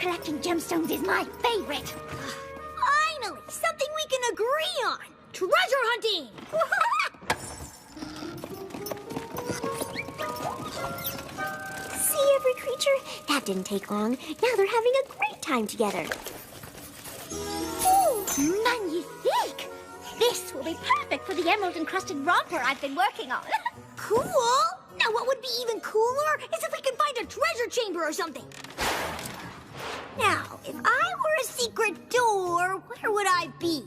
collecting gemstones is my favorite. Finally, something we can agree on. Treasure hunting! See, every creature? That didn't take long. Now they're having a great time together. Ooh, magnifique! This will be perfect for the emerald-encrusted romper I've been working on. Cool! Now what would be even cooler is if we could find a treasure chamber or something. Now, if I were a secret door, where would I be?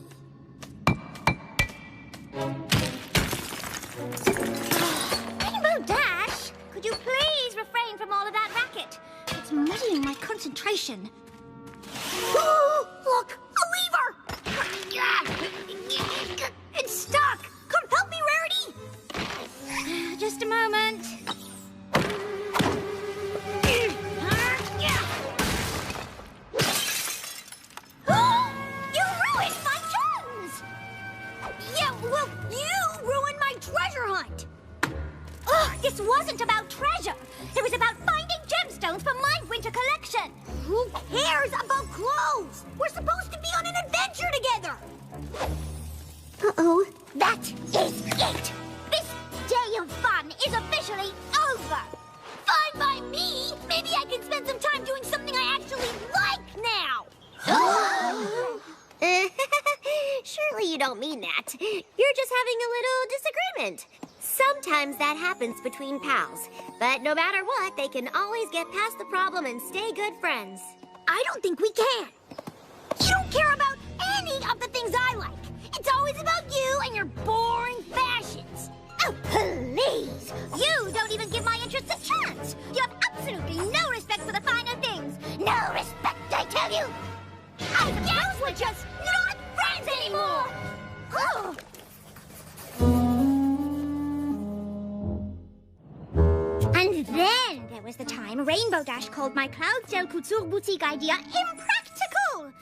Rainbow Dash, could you please refrain from all of that racket? It's muddying my concentration. Look, a lever! It's stuck! Come help me, Rarity! Just a moment. You ruined my gems! Yeah, well, you ruined my treasure hunt! Oh, this wasn't about treasure. It was about finding gemstones for my winter collection. Who cares about clothes? We're supposed to be on an adventure together! Uh-oh. That is it. This day of fun is officially over. Fine by me! Maybe I can spend some time doing something I actually like now! Surely you don't mean that. You're just having a little disagreement. Sometimes that happens between pals. But no matter what, they can always get past the problem and stay good friends. I don't think we can. You don't care about any of the things I like. It's always about you and your boring fashions. Oh, please! You don't even give my interests a chance. You have absolutely no respect for the finer things. No respect, I tell you. I guess we're just not friends anymore! Oh. And then there was the time Rainbow Dash called my Cloudsdale Couture Boutique idea impractical.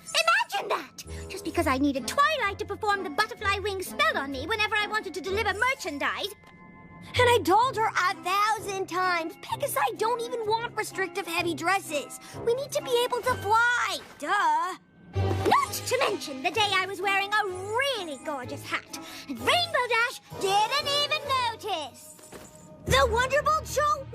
Imagine that! Just because I needed Twilight to perform the butterfly wing spell on me whenever I wanted to deliver merchandise. And I told her 1,000 times, Pegasi don't even want restrictive heavy dresses. We need to be able to fly. Duh. Not to mention the day I was wearing a really gorgeous hat. And Rainbow Dash didn't even notice. The Wonderbolt show?